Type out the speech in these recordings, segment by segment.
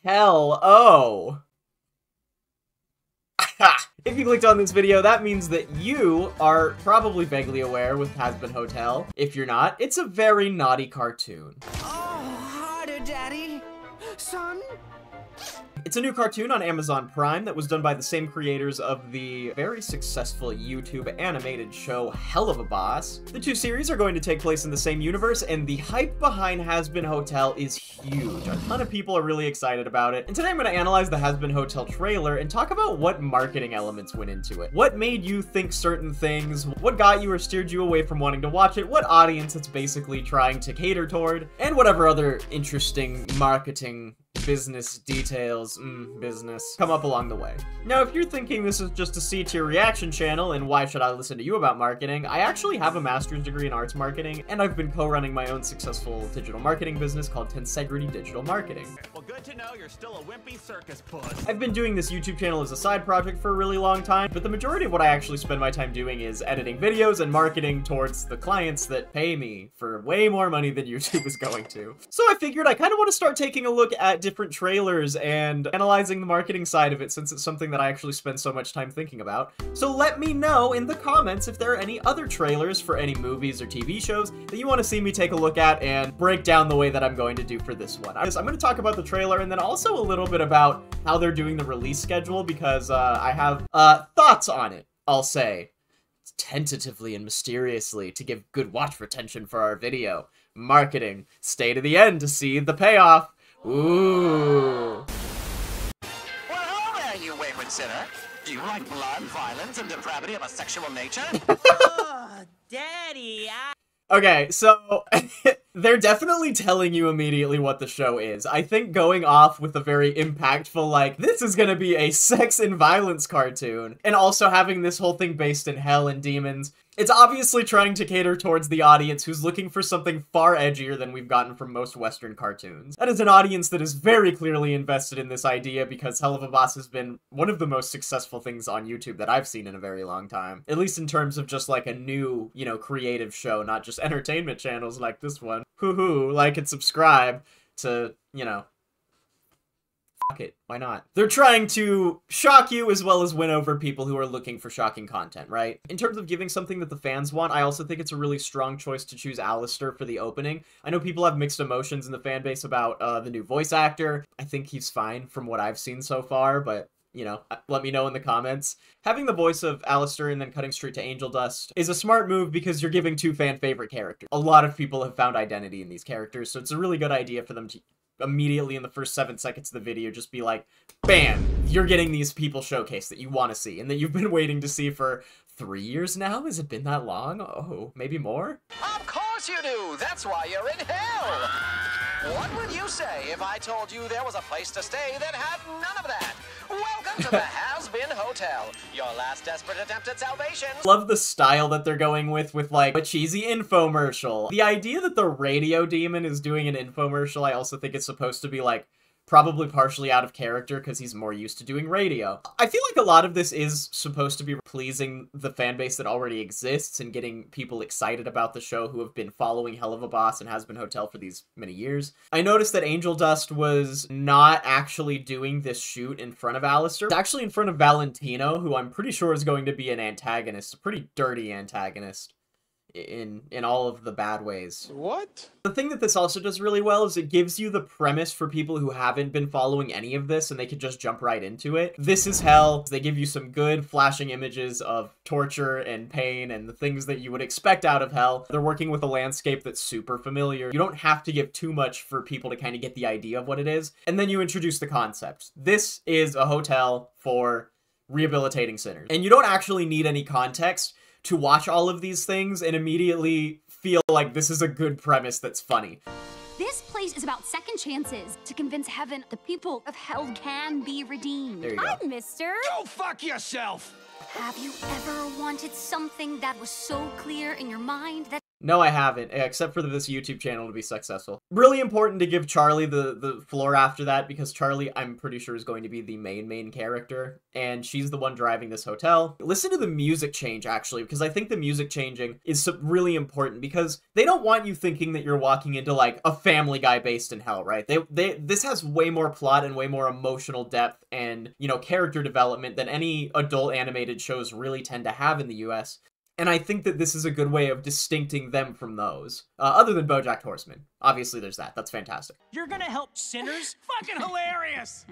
hell oh. If you clicked on this video, that means that you are probably vaguely aware with Hazbin Hotel. If you're not, it's a very naughty cartoon. Oh, harder, Daddy. Son? It's a new cartoon on Amazon Prime that was done by the same creators of the very successful YouTube animated show Hell of a Boss. The two series are going to take place in the same universe, and the hype behind Hazbin Hotel is huge. A ton of people are really excited about it, and today I'm going to analyze the Hazbin Hotel trailer and talk about what marketing elements went into it. What made you think certain things, what got you or steered you away from wanting to watch it, what audience it's basically trying to cater toward, and whatever other interesting marketing business details, business, come up along the way. Now, if you're thinking this is just a C-tier reaction channel and why should I listen to you about marketing, I actually have a master's degree in arts marketing, and I've been co-running my own successful digital marketing business called Tensegrity Digital Marketing. Well, good to know you're still a wimpy circus puss. I've been doing this YouTube channel as a side project for a really long time, but the majority of what I actually spend my time doing is editing videos and marketing towards the clients that pay me for way more money than YouTube is going to. So I figured I kind of want to start taking a look at different trailers and analyzing the marketing side of it, since it's something that I actually spend so much time thinking about. So let me know in the comments if there are any other trailers for any movies or TV shows that you want to see me take a look at and break down the way that I'm going to do for this one. I'm going to talk about the trailer and then also a little bit about how they're doing the release schedule, because I have thoughts on it, I'll say, tentatively and mysteriously, to give good watch retention for our video. Marketing. Stay to the end to see the payoff. Ooh. Well, hello there, you wayward sinner. Do you like blood, violence, and depravity of a sexual nature? Oh, Daddy, Okay, so they're definitely telling you immediately what the show is. I think going off with a very impactful, like, this is gonna be a sex and violence cartoon, and also having this whole thing based in hell and demons, it's obviously trying to cater towards the audience who's looking for something far edgier than we've gotten from most Western cartoons. That is an audience that is very clearly invested in this idea, because Hell of a Boss has been one of the most successful things on YouTube that I've seen in a very long time. At least in terms of just like a new, you know, creative show, not just entertainment channels like this one. Hoo-hoo, like and subscribe to, you know, fuck it, why not? They're trying to shock you as well as win over people who are looking for shocking content, right? In terms of giving something that the fans want, I also think it's a really strong choice to choose Alistair for the opening. I know people have mixed emotions in the fan base about the new voice actor. I think he's fine from what I've seen so far, but you know, let me know in the comments. Having the voice of Alistair and then cutting straight to Angel Dust is a smart move, because you're giving two fan favorite characters. A lot of people have found identity in these characters, so it's a really good idea for them to immediately in the first 7 seconds of the video just be like, bam, you're getting these people showcased that you want to see and that you've been waiting to see for 3 years now? Has it been that long? Oh, maybe more? Of course you do! That's why you're in hell! What would you say if I told you there was a place to stay that had none of that? Welcome to the Hazbin Hotel, your last desperate attempt at salvation. Love the style that they're going with like a cheesy infomercial. The idea that the radio demon is doing an infomercial, I also think it's supposed to be like probably partially out of character because he's more used to doing radio. I feel like a lot of this is supposed to be pleasing the fan base that already exists and getting people excited about the show who have been following Hell of a Boss and Hazbin Hotel for these many years. I noticed that Angel Dust was not actually doing this shoot in front of Alistair. It's actually in front of Valentino, who I'm pretty sure is going to be an antagonist, a pretty dirty antagonist. In all of the bad ways. What? The thing that this also does really well is it gives you the premise for people who haven't been following any of this and they could just jump right into it. This is hell. They give you some good flashing images of torture and pain and the things that you would expect out of hell. They're working with a landscape that's super familiar. You don't have to give too much for people to kind of get the idea of what it is. And then you introduce the concept. This is a hotel for rehabilitating sinners. And you don't actually need any context to watch all of these things and immediately feel like this is a good premise that's funny. This place is about second chances to convince heaven the people of hell can be redeemed. There you Hi, go. mister. Go fuck yourself! Have you ever wanted something that was so clear in your mind that No, I haven't, except for this YouTube channel to be successful. Really important to give Charlie the floor after that, because Charlie, I'm pretty sure, is going to be the main character, and she's the one driving this hotel. Listen to the music change, actually, because I think the music changing is really important, because they don't want you thinking that you're walking into, like, a Family Guy based in hell, right? This has way more plot and way more emotional depth and, you know, character development than any adult animated shows really tend to have in the US. And I think that this is a good way of distincting them from those. Other than BoJack Horseman. Obviously there's that. That's fantastic. You're gonna help sinners? Fucking hilarious!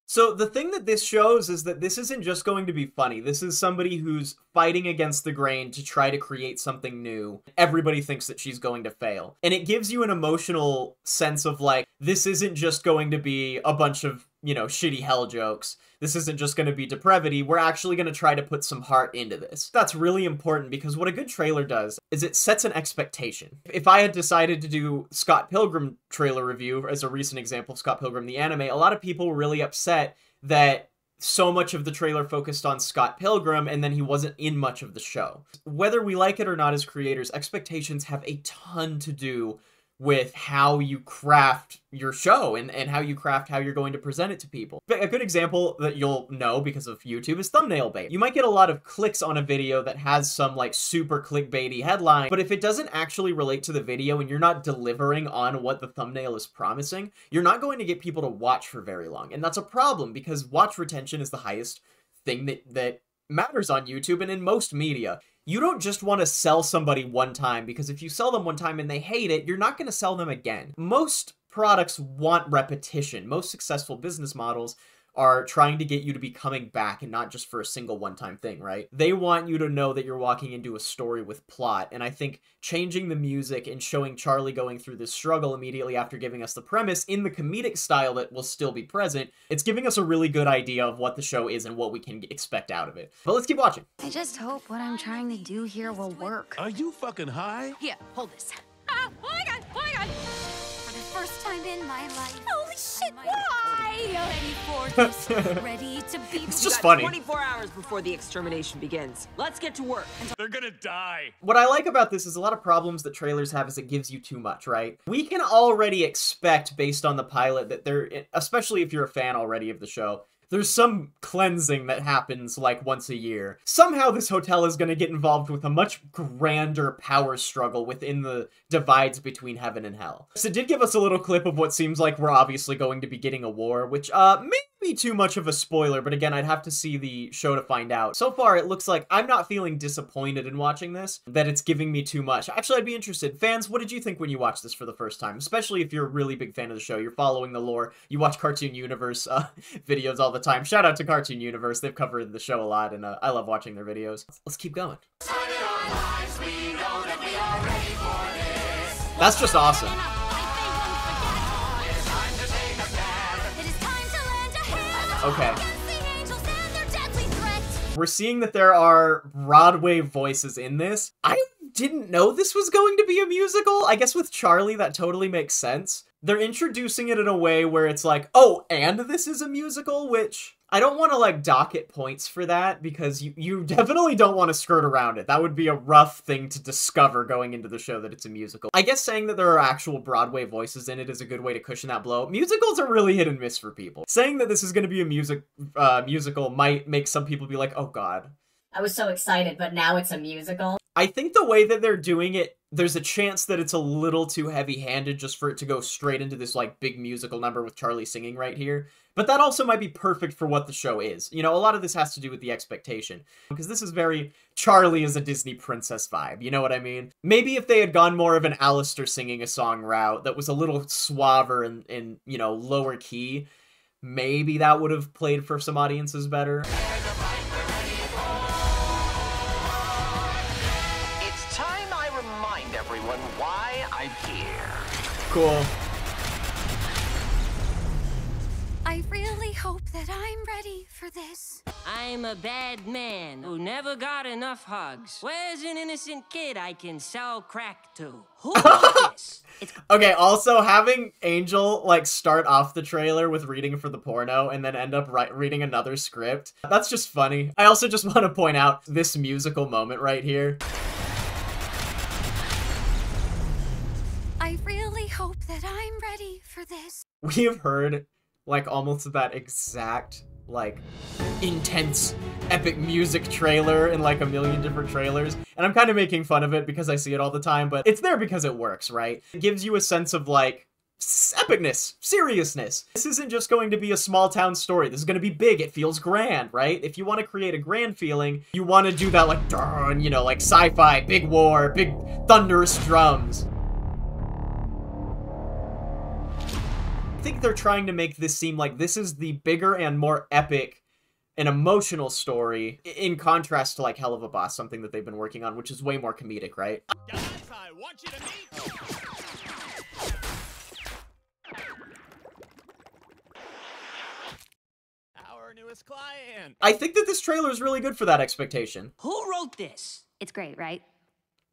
So the thing that this shows is that this isn't just going to be funny. This is somebody who's fighting against the grain to try to create something new. Everybody thinks that she's going to fail. And it gives you an emotional sense of, like, this isn't just going to be a bunch of, you know, shitty hell jokes. This isn't just going to be depravity. We're actually going to try to put some heart into this. That's really important, because what a good trailer does is it sets an expectation. If I had decided to do Scott Pilgrim trailer review as a recent example of Scott Pilgrim the anime, a lot of people were really upset that so much of the trailer focused on Scott Pilgrim and then he wasn't in much of the show. Whether we like it or not as creators, expectations have a ton to do with how you craft your show and how you craft how you're going to present it to people. A good example that you'll know because of YouTube is thumbnail bait. You might get a lot of clicks on a video that has some, like, super clickbaity headline, but if it doesn't actually relate to the video and you're not delivering on what the thumbnail is promising, you're not going to get people to watch for very long. And that's a problem, because watch retention is the highest thing that matters on YouTube and in most media. You don't just want to sell somebody one time, because if you sell them one time and they hate it, you're not going to sell them again. Most products want repetition. Most successful business models are trying to get you to be coming back and not just for a single one-time thing, right? They want you to know that you're walking into a story with plot, and I think changing the music and showing Charlie going through this struggle immediately after giving us the premise in the comedic style that will still be present, it's giving us a really good idea of what the show is and what we can expect out of it. But let's keep watching. I just hope what I'm trying to do here will work. Are you fucking high? Here, hold this. Ah, oh my god, oh my god! For the first time in my life. Holy shit, why? Ready for this, ready to be... It's just funny. 24 hours before the extermination begins. Let's get to work. They're gonna die. What I like about this is a lot of problems that trailers have is it gives you too much, right? We can already expect, based on the pilot, that there, especially if you're a fan already of the show, there's some cleansing that happens, like, once a year. Somehow this hotel is going to get involved with a much grander power struggle within the divides between heaven and hell. So it did give us a little clip of what seems like we're obviously going to be getting a war, which, may be too much of a spoiler, but again, I'd have to see the show to find out. So far, it looks like I'm not feeling disappointed in watching this, that it's giving me too much. Actually, I'd be interested. Fans, what did you think when you watched this for the first time? Especially if you're a really big fan of the show, you're following the lore, you watch Cartoon Universe videos all the time. Shout out to Cartoon Universe, they've covered the show a lot, and I love watching their videos. Let's keep going. That's just awesome. Okay. We're seeing that there are Broadway voices in this. I didn't know this was going to be a musical. I guess with Charlie, that totally makes sense. They're introducing it in a way where it's like, oh, and this is a musical, which I don't want to, like, docket points for that, because you definitely don't want to skirt around it. That would be a rough thing to discover going into the show that it's a musical. I guess saying that there are actual Broadway voices in it is a good way to cushion that blow. Musicals are really hit and miss for people. Saying that this is going to be a musical might make some people be like, oh god. I was so excited, but now it's a musical. I think the way that they're doing it, there's a chance that it's a little too heavy-handed just for it to go straight into this, like, big musical number with Charlie singing right here. But that also might be perfect for what the show is. You know, a lot of this has to do with the expectation. Because this is very Charlie is a Disney princess vibe, you know what I mean? Maybe if they had gone more of an Alistair singing a song route that was a little suaver and you know, lower key, maybe that would have played for some audiences better. Why I'm here. Cool. I really hope that I'm ready for this. I'm a bad man who never got enough hugs. Where's an innocent kid I can sell crack to? Who is this? Okay, also having Angel, like, start off the trailer with reading for the porno and then end up reading another script, that's just funny. I also just want to point out this musical moment right here. for this? We have heard, like, almost that exact, like, intense, epic music trailer in, like, a million different trailers. And I'm kind of making fun of it because I see it all the time, but it's there because it works, right? It gives you a sense of, like, epicness, seriousness. This isn't just going to be a small town story. This is going to be big. It feels grand, right? If you want to create a grand feeling, you want to do that, like, darn, you know, like sci-fi, big war, big thunderous drums. I think they're trying to make this seem like this is the bigger and more epic and emotional story, in contrast to, like, Hell of a Boss, something that they've been working on, which is way more comedic, right? Guys, I want you to meet our newest client. I think that this trailer is really good for that expectation. Who wrote this? It's great, right?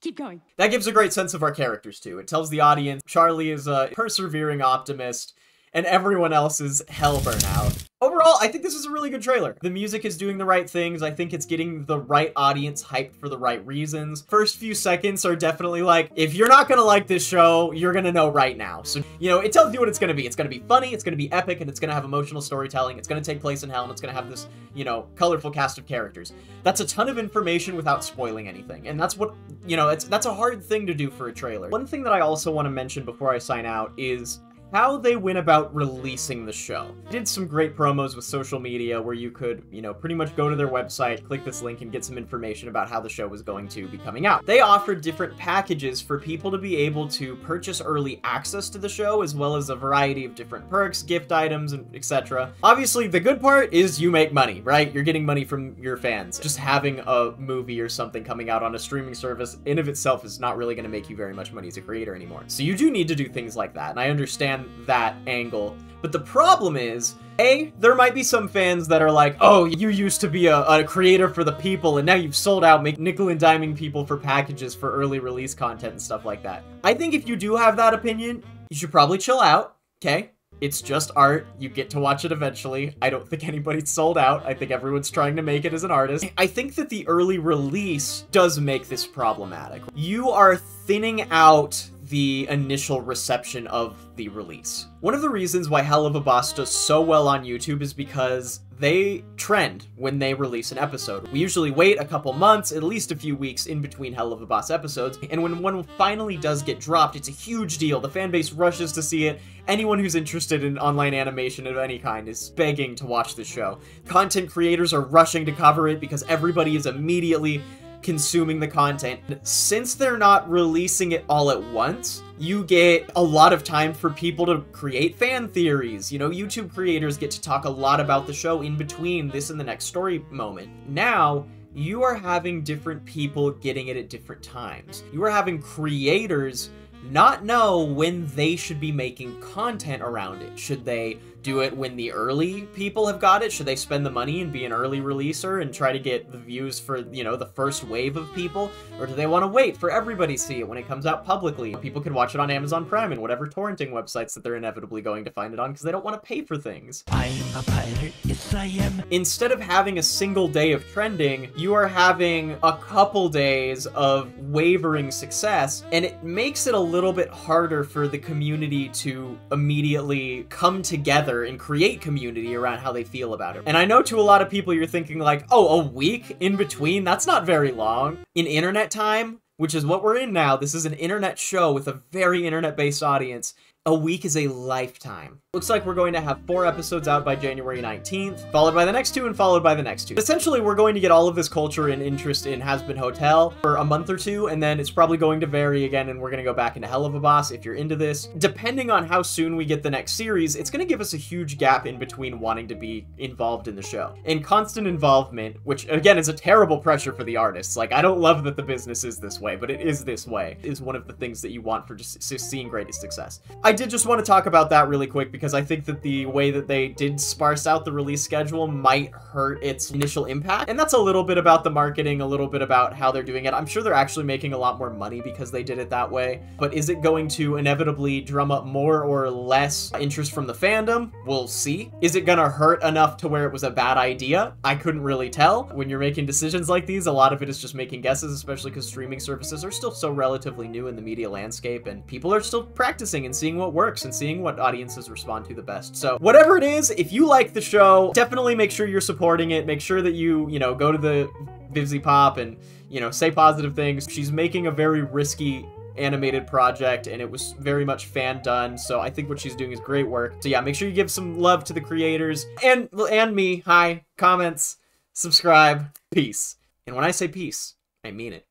Keep going. That gives a great sense of our characters, too. It tells the audience Charlie is a persevering optimist, and everyone else is hell burnout. Overall, I think this is a really good trailer. The music is doing the right things. I think it's getting the right audience hyped for the right reasons. First few seconds are definitely like, if you're not gonna like this show, you're gonna know right now. So, you know, it tells you what it's gonna be. It's gonna be funny, it's gonna be epic, and it's gonna have emotional storytelling. It's gonna take place in hell, and it's gonna have this, you know, colorful cast of characters. That's a ton of information without spoiling anything. And that's what, you know, that's a hard thing to do for a trailer. One thing that I also want to mention before I sign out is how they went about releasing the show. They did some great promos with social media where you could, you know, pretty much go to their website, click this link, and get some information about how the show was going to be coming out. They offered different packages for people to be able to purchase early access to the show, as well as a variety of different perks, gift items, and etc. Obviously, the good part is you make money, right? You're getting money from your fans. Just having a movie or something coming out on a streaming service in of itself is not really going to make you very much money as a creator anymore. So you do need to do things like that, and I understand that angle. But the problem is, A, there might be some fans that are like, oh, you used to be a creator for the people, and now you've sold out, make nickel and diming people for packages for early release content and stuff like that. I think if you do have that opinion, you should probably chill out, okay? It's just art. You get to watch it eventually. I don't think anybody's sold out. I think everyone's trying to make it as an artist. I think that the early release does make this problematic. You are thinning out the initial reception of the release. One of the reasons why Hell of a Boss does so well on YouTube is because they trend when they release an episode. We usually wait a couple months, at least a few weeks in between Hell of a Boss episodes, and when one finally does get dropped, it's a huge deal. The fan base rushes to see it. Anyone who's interested in online animation of any kind is begging to watch the show. Content creators are rushing to cover it because everybody is immediately consuming the content. Since they're not releasing it all at once, you get a lot of time for people to create fan theories. You know, YouTube creators get to talk a lot about the show in between this and the next story moment. Now, you are having different people getting it at different times. You are having creators not know when they should be making content around it. Should they do it when the early people have got it? Should they spend the money and be an early releaser and try to get the views for, you know, the first wave of people? Or do they want to wait for everybody to see it when it comes out publicly? People can watch it on Amazon Prime and whatever torrenting websites that they're inevitably going to find it on because they don't want to pay for things. I am a pirate, yes I am. Instead of having a single day of trending, you are having a couple days of wavering success, and it makes it a little bit harder for the community to immediately come together and create community around how they feel about it. And I know to a lot of people you're thinking like, oh, a week in between? That's not very long. In internet time, which is what we're in now, this is an internet show with a very internet-based audience. A week is a lifetime. Looks like we're going to have 4 episodes out by January 19th, followed by the next 2 and followed by the next 2. Essentially, we're going to get all of this culture and interest in Hazbin Hotel for a month or 2, and then it's probably going to vary again, and we're going to go back into Hell of a Boss if you're into this. Depending on how soon we get the next series, it's going to give us a huge gap in between wanting to be involved in the show. And constant involvement, which again is a terrible pressure for the artists. Like, I don't love that the business is this way, but it is this way, is one of the things that you want for just seeing greatest success. I did just want to talk about that really quick because I think that the way that they did sparse out the release schedule might hurt its initial impact. And that's a little bit about the marketing, a little bit about how they're doing it. I'm sure they're actually making a lot more money because they did it that way. But is it going to inevitably drum up more or less interest from the fandom? We'll see. Is it gonna hurt enough to where it was a bad idea? I couldn't really tell. When you're making decisions like these, a lot of it is just making guesses, especially because streaming services are still so relatively new in the media landscape and people are still practicing and seeing what what works and seeing what audiences respond to the best. So whatever it is, if you like the show, definitely make sure you're supporting it. Make sure that you know, go to the Vivzy Pop and, you know, say positive things. She's making a very risky animated project, and it was very much fan done, so I think what she's doing is great work. So yeah, make sure you give some love to the creators and me. Hi, comments, subscribe, peace. And when I say peace, I mean it.